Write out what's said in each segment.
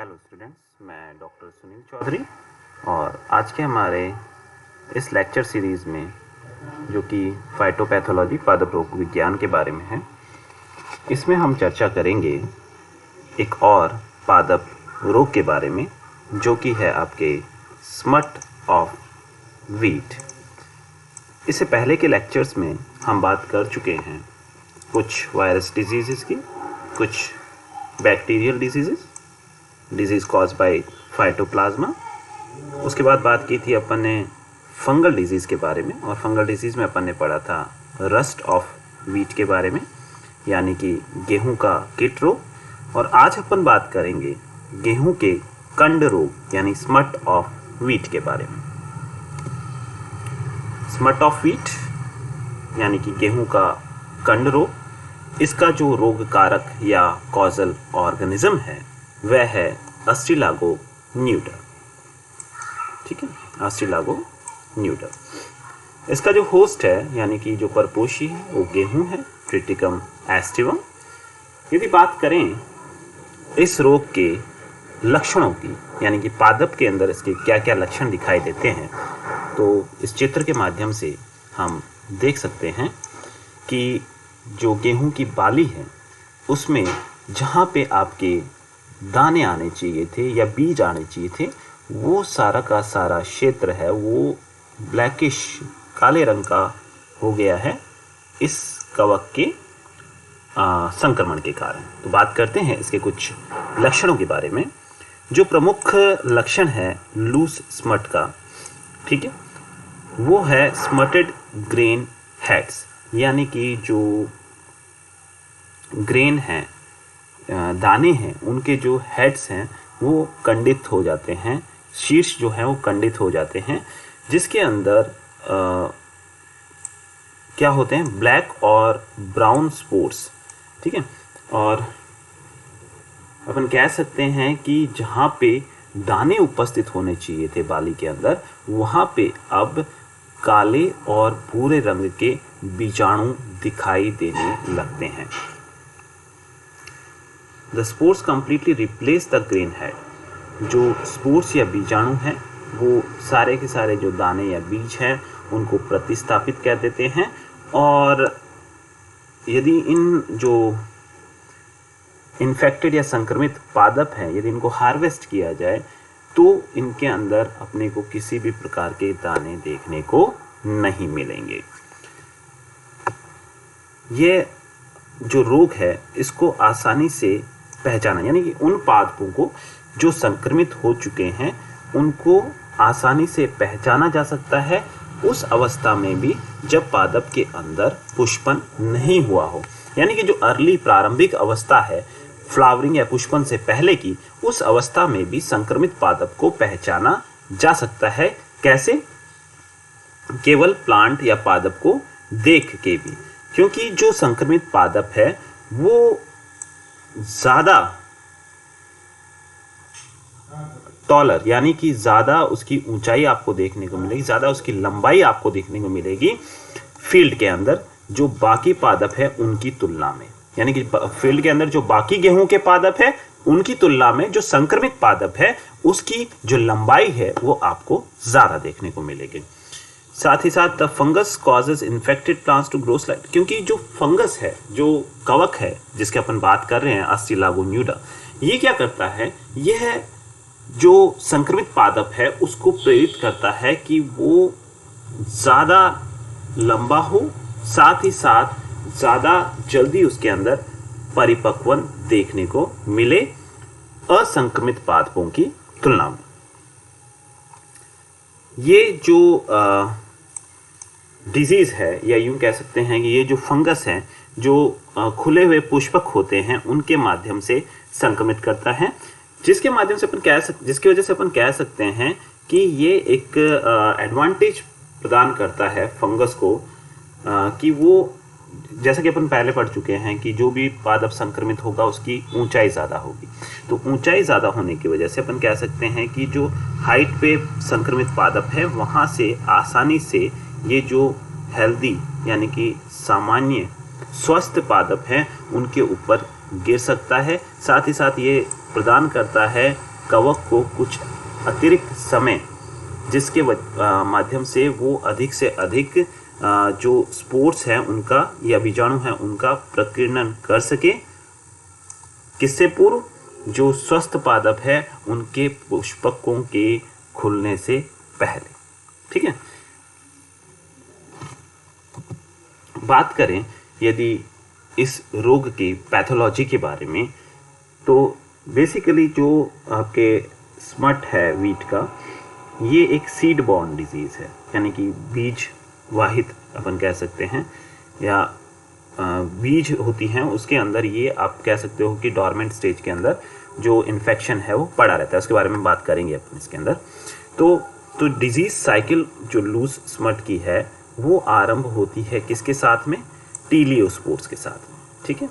Hello students, मैं doctor Sunil Chaudhary और आज के हमारे इस लेक्चर सीरीज़ में जो कि फाइटोपैथोलॉजी पादप रोग विज्ञान के बारे में है, इसमें हम चर्चा करेंगे एक और पादप रोग के बारे में जो कि है आपके स्मट ऑफ वीट। इससे पहले के लेक्चर्स में हम बात कर चुके हैं कुछ वायरस डिजीज़ की, कुछ bacterial disease cause by phytoplasma. उसके बाद बात की थी अपन ने फंगल डिजीज़ के बारे में, और फंगल डिजीज़ में अपन ने पढ़ा था रस्ट ऑफ वीट के बारे में, यानी कि गेहूं का कीट रोग। और आज अपन बात करेंगे गेहूं के कंड रोग यानी स्मट ऑफ वीट के बारे में। स्मट ऑफ वीट यानी कि गेहूं का कंड रोग, इसका जो रोग कारक या कॉजल ऑर्गेनिज्म है वह है अस्ट्रिलागो न्यूटा। ठीक है, अस्ट्रिलागो न्यूटा। इसका जो होस्ट है यानी कि जो परपोषी है वो गेहूं है, ट्रिटिकम एस्टिवम। यदि बात करें इस रोग के लक्षणों की, यानी कि पादप के अंदर इसके क्या क्या लक्षण दिखाई देते हैं, तो इस चित्र के माध्यम से हम देख सकते हैं कि जो गेहूं की बाली है उसमें जहाँ पे आपके दाने आने चाहिए थे या बीज आने चाहिए थे, वो सारा का सारा क्षेत्र है वो ब्लैकिश काले रंग का हो गया है इस कवक के संक्रमण के कारण। तो बात करते हैं इसके कुछ लक्षणों के बारे में। जो प्रमुख लक्षण है लूज स्मट का, ठीक है, वो है स्मटेड ग्रेन हेड्स, यानी कि जो ग्रेन हैं, दाने हैं, उनके जो हेड्स हैं वो कंडित हो जाते हैं, शीर्ष जो है वो कंडित हो जाते हैं, जिसके अंदर क्या होते हैं, ब्लैक और ब्राउन स्पोर्स। ठीक है, और अपन कह सकते हैं कि जहाँ पे दाने उपस्थित होने चाहिए थे बाली के अंदर, वहाँ पे अब काले और भूरे रंग के बीजाणु दिखाई देने लगते हैं। The spores completely replace the grain head। जो स्पोर्स या बीजाणु हैं वो सारे के सारे जो दाने या बीज हैं उनको प्रतिस्थापित कर देते हैं, और यदि इन जो इन्फेक्टेड या संक्रमित पादप हैं, यदि इनको हार्वेस्ट किया जाए तो इनके अंदर अपने को किसी भी प्रकार के दाने देखने को नहीं मिलेंगे। ये जो रोग है इसको आसानी से पहचाना, यानी कि उन पादपों को जो संक्रमित हो चुके हैं उनको आसानी से पहचाना जा सकता है उस अवस्था में भी जब पादप के अंदर पुष्पन नहीं हुआ हो, यानी कि जो अर्ली प्रारंभिक अवस्था है फ्लावरिंग या पुष्पन से पहले की, उस अवस्था में भी संक्रमित पादप को पहचाना जा सकता है। कैसे? केवल प्लांट या पादप को देख के भी, क्योंकि जो संक्रमित पादप है वो ज़्यादा टॉलर, यानी कि ज़्यादा उसकी ऊंचाई आपको देखने को मिलेगी, ज़्यादा उसकी लंबाई आपको देखने को मिलेगी फील्ड के अंदर जो बाकी पादप है उनकी तुलना में, यानी कि फील्ड के अंदर जो बाकी गेहूं के पादप है उनकी तुलना में जो संक्रमित पादप है उसकी जो लंबाई है वो आपको ज़्यादा देखने को मिलेगी। साथ ही साथ the fungus causes infected plants to grow slight, क्योंकि जो फंगस है, जो कवक है जिसके अपन बात कर रहे हैं अस्ट्रिलागो न्यूटा, ये क्या करता है, यह जो संक्रमित पादप है उसको प्रेरित करता है कि वो ज़्यादा लंबा हो, साथ ही साथ ज़्यादा जल्दी उसके अंदर परिपक्वन देखने को मिले असंक्रमित पादपों की तुलना में। ये जो डिजीज़ है, या यूं कह सकते हैं कि ये जो फंगस है जो खुले हुए पुष्पक होते हैं उनके माध्यम से संक्रमित करता है, जिसके माध्यम से जिसकी वजह से अपन कह सकते हैं कि ये एक एडवांटेज प्रदान करता है फंगस को, कि वो, जैसा कि अपन पहले पढ़ चुके हैं कि जो भी पादप संक्रमित होगा उसकी ऊंचाई ज़्यादा होगी, तो ऊंचाई ज़्यादा होने की वजह से अपन कह सकते हैं कि जो हाइट पे संक्रमित पादप है वहाँ से आसानी से ये जो हेल्दी यानी कि सामान्य स्वस्थ पादप हैं उनके ऊपर गिर सकता है। साथ ही साथ ये प्रदान करता है कवक को कुछ अतिरिक्त समय जिसके माध्यम से वो अधिक से अधिक जो स्पोर्स हैं उनका या बीजाणु हैं उनका प्रकीर्णन कर सके, किससे पूर्व, जो स्वस्थ पादप है उनके पुष्पकों के खुलने से पहले। ठीक है। बात करें यदि इस रोग की पैथोलॉजी के बारे में, तो बेसिकली जो आपके स्मट है वीट का, ये एक सीड बॉर्न डिजीज़ है, यानी कि बीज वाहित अपन कह सकते हैं, या बीज होती हैं उसके अंदर ये आप कह सकते हो कि डॉर्मेंट स्टेज के अंदर जो इन्फेक्शन है वो पड़ा रहता है। उसके बारे में बात करेंगे अपन इसके अंदर। तो डिजीज़ साइकिल जो लूज स्मट की है वो आरंभ होती है किसके साथ में, टीलियोस्पोर्स के साथ में। ठीक है,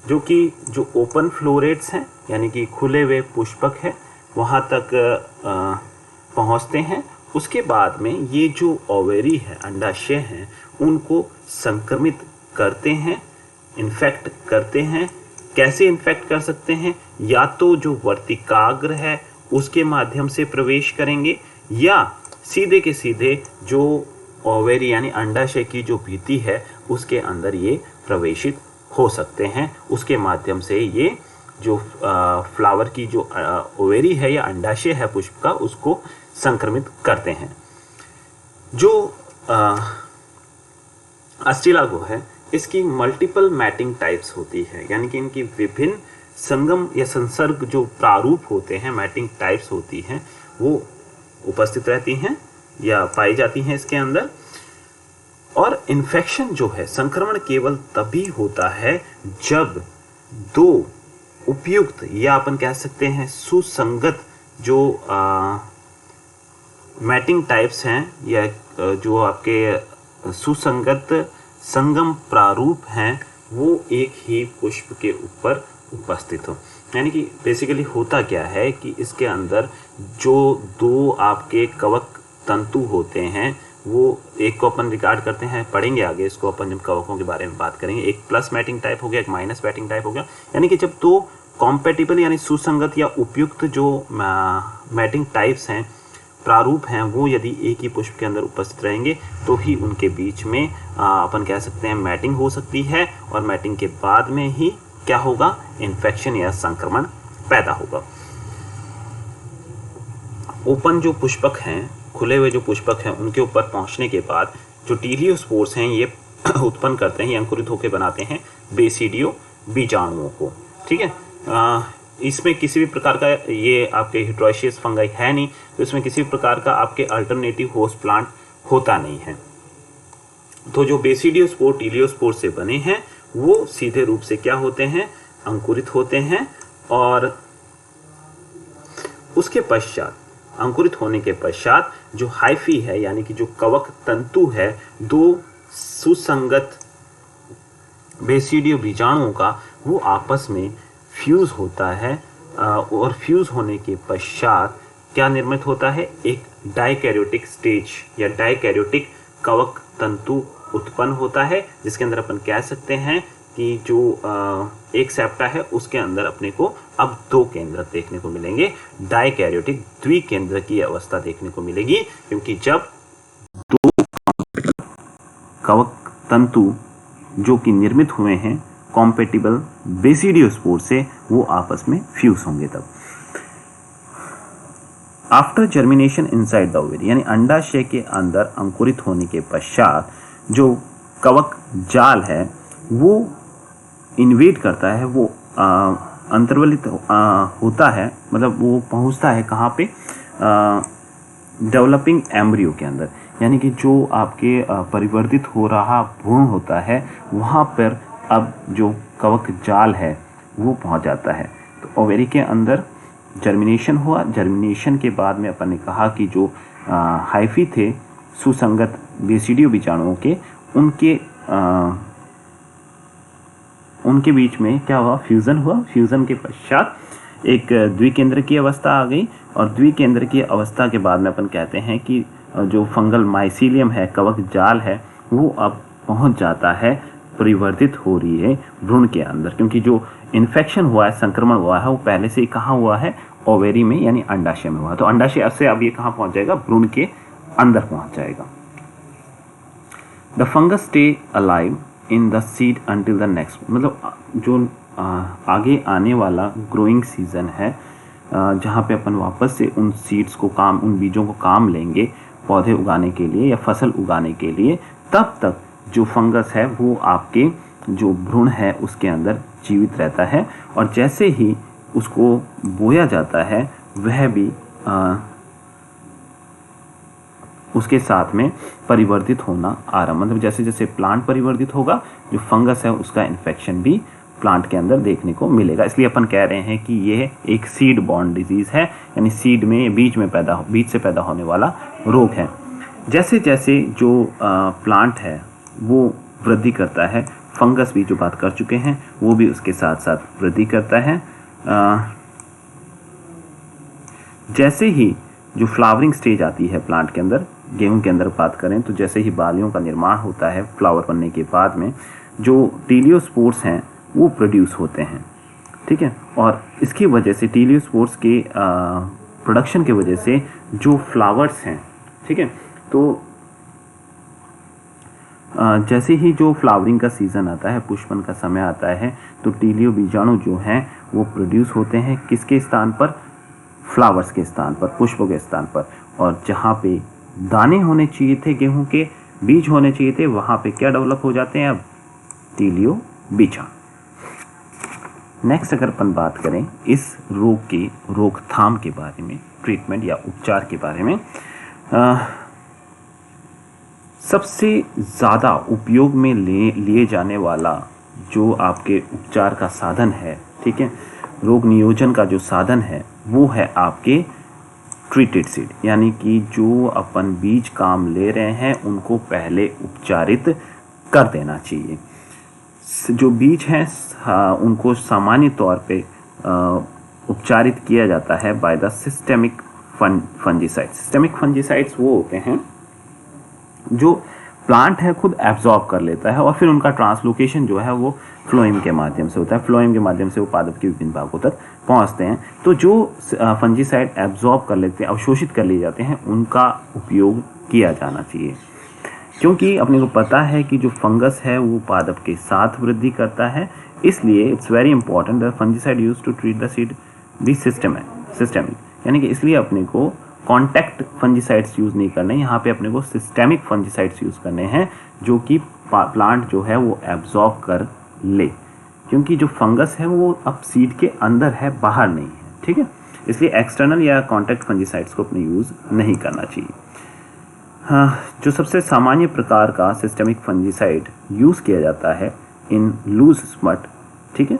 जो कि जो ओपन फ्लोरेट्स हैं यानी कि खुले हुए पुष्पक है वहाँ तक पहुँचते हैं। उसके बाद में ये जो ओवेरी है, अंडाशय हैं, उनको संक्रमित करते हैं, इन्फेक्ट करते हैं। कैसे इन्फेक्ट कर सकते हैं, या तो जो वर्तिकाग्र है उसके माध्यम से प्रवेश करेंगे, या सीधे के सीधे जो ओवेरी यानी अंडाशय की जो भित्ति है उसके अंदर ये प्रवेशित हो सकते हैं। उसके माध्यम से ये जो फ्लावर की जो ओवेरी है या अंडाशय है पुष्प का, उसको संक्रमित करते हैं। जो अस्टिलागो है इसकी मल्टीपल मैटिंग टाइप्स होती है, यानी कि इनकी विभिन्न संगम या संसर्ग जो प्रारूप होते हैं, मैटिंग टाइप्स होती हैं, वो उपस्थित रहती हैं या पाई जाती हैं इसके अंदर। और इन्फेक्शन जो है, संक्रमण केवल तभी होता है जब दो उपयुक्त या अपन कह सकते हैं सुसंगत जो मैटिंग टाइप्स हैं या जो आपके सुसंगत संगम प्रारूप हैं वो एक ही पुष्प के ऊपर उपस्थित हो। यानी कि बेसिकली होता क्या है कि इसके अंदर जो दो आपके कवक तंतु होते हैं, वो एक को अपन रिगार्ड करते हैं, पढ़ेंगे आगे इसको अपन जब कवकों के बारे में बात करेंगे। एक प्लस मैटिंग टाइप हो गया, एक माइनस मैटिंग टाइप हो गया। यानी कि जब दो कॉम्पेटिबल यानी सुसंगत या उपयुक्त जो मैटिंग टाइप्स हैं, प्रारूप हैं, वो यदि एक ही पुष्प के अंदर उपस्थित रहेंगे तो ही उनके बीच में अपन कह सकते हैं मैटिंग हो सकती है, और मैटिंग के बाद में ही क्या होगा, इन्फेक्शन या संक्रमण पैदा होगा। ओपन जो पुष्पक हैं, खुले हुए जो पुष्पक हैं, उनके ऊपर पहुंचने के बाद जो टीलियोस्पोर्स हैं ये उत्पन्न करते हैं, ये अंकुरित होकर बनाते हैं बेसिडियो बीजाणुओं को। ठीक है, इसमें किसी भी प्रकार का ये आपके हेटेरोसियस फंगाई है नहीं, तो इसमें किसी भी प्रकार का आपके अल्टरनेटिव होस्ट प्लांट होता नहीं है। तो जो बेसिडियोस्पोर टीलियोस्पोर से बने हैं वो सीधे रूप से क्या होते हैं, अंकुरित होते हैं, और उसके पश्चात अंकुरित होने के पश्चात जो हाइफी है यानी कि जो कवक तंतु है, दो सुसंगत बेसिडियो बीजाणुओं का, वो आपस में फ्यूज़ होता है, और फ्यूज़ होने के पश्चात क्या निर्मित होता है, एक डाइकैरियोटिक स्टेज या डाइकैरियोटिक कवक तंतु उत्पन्न होता है, जिसके अंदर अपन कह सकते हैं कि जो एक सेप्टा है उसके अंदर अपने को अब दो केंद्र देखने को मिलेंगे, डाइकैरियोटिक द्विकेंद्र की अवस्था देखने को मिलेगी, क्योंकि जब दो कवक तंतु जो कि निर्मित हुए हैं कॉम्पेटिबल बेसिडियोस्पोर से, वो आपस में फ्यूज होंगे। तब after germination inside the ovary यानी अंडाशय के अंदर अंकुरित होने के पश्चात जो कवक जाल है वो इन्वेड करता है, वो अंतर्वलित होता है, मतलब वो पहुंचता है कहाँ पे, डेवलपिंग एम्ब्रियो के अंदर, यानी कि जो आपके परिवर्तित हो रहा भ्रूण होता है वहाँ पर अब जो कवक जाल है वो पहुँच जाता है। तो ओवेरी के अंदर जर्मिनेशन हुआ, जर्मिनेशन के बाद में अपन ने कहा कि जो हाइफी थे सुसंगत बेसिडियो बीजाणुओं के, उनके बीच में क्या हुआ, फ्यूज़न हुआ। फ्यूज़न के पश्चात एक द्विकेंद्र की अवस्था आ गई, और द्विकेंद्र की अवस्था के बाद में अपन कहते हैं कि जो फंगल माइसीलियम है, कवक जाल है, वो अब पहुंच जाता है परिवर्तित हो रही है भ्रूण के अंदर, क्योंकि जो इन्फेक्शन हुआ है, संक्रमण हुआ है, वो पहले से ही कहाँ हुआ है, ओवेरी में यानी अंडाशय में हुआ है। तो अंडाशय से अब ये कहाँ पहुंच जाएगा, भ्रूण के अंदर पहुंच जाएगा। The fungus stay alive in the seed until the next, मतलब जो आगे आने वाला ग्रोइंग सीजन है, जहाँ पे अपन वापस से उन सीड्स को उन बीजों को काम लेंगे पौधे उगाने के लिए या फसल उगाने के लिए, तब तक जो फंगस है वो आपके जो भ्रूण है उसके अंदर जीवित रहता है। और जैसे ही उसको बोया जाता है वह भी उसके साथ में परिवर्तित होना आरंभ, मतलब जैसे जैसे प्लांट परिवर्तित होगा, जो फंगस है उसका इन्फेक्शन भी प्लांट के अंदर देखने को मिलेगा। इसलिए अपन कह रहे हैं कि यह एक सीड बॉर्न डिजीज़ है, यानी सीड में बीज से पैदा होने वाला रोग है। जैसे जैसे जो प्लांट है वो वृद्धि करता है, फंगस भी जो बात कर चुके हैं वो भी उसके साथ साथ वृद्धि करता है। जैसे ही जो फ्लावरिंग स्टेज आती है प्लांट के अंदर, गेहूं के अंदर बात करें तो जैसे ही बालियों का निर्माण होता है फ्लावर बनने के बाद में, जो टीलियोस्पोर्स हैं वो प्रोड्यूस होते हैं, ठीक है। और इसकी वजह से टीलियोस्पोर्स के प्रोडक्शन की वजह से जो फ्लावर्स हैं, ठीक है, तो जैसे ही जो फ्लावरिंग का सीज़न आता है, पुष्पन का समय आता है, तो टीलियो बीजाणु जो हैं वो प्रोड्यूस होते हैं किसके स्थान पर, फ्लावर्स के स्थान पर, पुष्पों के स्थान पर। और जहाँ पे दाने होने चाहिए थे, गेहूं के बीज होने चाहिए थे, वहाँ पे क्या डेवलप हो जाते हैं, अब टीलियो बीजाणु। नेक्स्ट अगर अपन बात करें इस रोग की रोकथाम के बारे में, ट्रीटमेंट या उपचार के बारे में, सबसे ज़्यादा उपयोग में लिए जाने वाला जो आपके उपचार का साधन है, ठीक है, रोग नियोजन का जो साधन है वो है आपके ट्रीटेड सीड, यानी कि जो अपन बीज काम ले रहे हैं उनको पहले उपचारित कर देना चाहिए। जो बीज हैं उनको सामान्य तौर पे उपचारित किया जाता है by the systemic fungicides. Systemic fungicides वो होते हैं जो प्लांट है खुद एब्जॉर्ब कर लेता है और फिर उनका ट्रांसलोकेशन जो है वो फ्लोएम के माध्यम से होता है। फ्लोएम के माध्यम से वो पादप के विभिन्न भागों तक पहुंचते हैं। तो जो फंजीसाइड एब्जॉर्ब कर लेते हैं, अवशोषित कर लिए जाते हैं, उनका उपयोग किया जाना चाहिए, क्योंकि अपने को पता है कि जो फंगस है वो पादप के साथ वृद्धि करता है। इसलिए it's very important the fungicide use to treat the seed be systemic, यानी कि इसलिए अपने को कॉन्टैक्ट फंजीसाइड्स यूज़ नहीं करने, यहाँ पे अपने को सिस्टेमिक फंजीसाइड्स यूज़ करने हैं जो कि प्लांट जो है वो एब्जॉर्ब कर ले, क्योंकि जो फंगस है वो अब सीड के अंदर है, बाहर नहीं है, ठीक है। इसलिए एक्सटर्नल या कॉन्टैक्ट फंजीसाइड्स को अपने यूज़ नहीं करना चाहिए। हाँ, जो सबसे सामान्य प्रकार का सिस्टेमिक फंजीसाइड यूज़ किया जाता है इन लूज स्मट, ठीक है,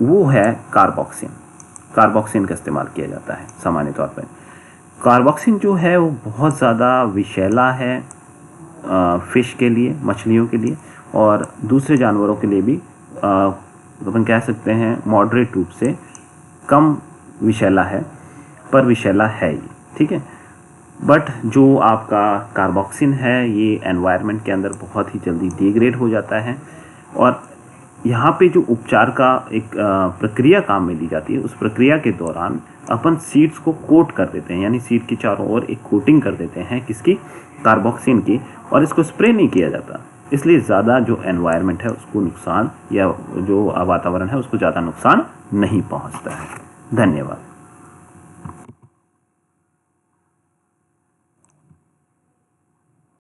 वो है कार्बोक्सिन। कार्बोक्सिन का इस्तेमाल किया जाता है सामान्य तौर पर। कार्बोक्सिन जो है वो बहुत ज़्यादा विषैला है फिश के लिए, मछलियों के लिए, और दूसरे जानवरों के लिए भी अपन कह सकते हैं मॉडरेट रूप से कम विषैला है, पर विषैला है ये, ठीक है। बट जो आपका कार्बोक्सिन है ये एनवायरनमेंट के अंदर बहुत ही जल्दी डिग्रेड हो जाता है, और यहाँ पे जो उपचार का एक प्रक्रिया काम में ली जाती है, उस प्रक्रिया के दौरान अपन सीड्स को कोट कर देते हैं, यानी सीड की चारों ओर एक कोटिंग कर देते हैं किसकी, कार्बोक्सिन की, और इसको स्प्रे नहीं किया जाता। इसलिए ज़्यादा जो एनवायरनमेंट है उसको नुकसान, या जो वातावरण है उसको ज़्यादा नुकसान नहीं पहुंचता है। धन्यवाद।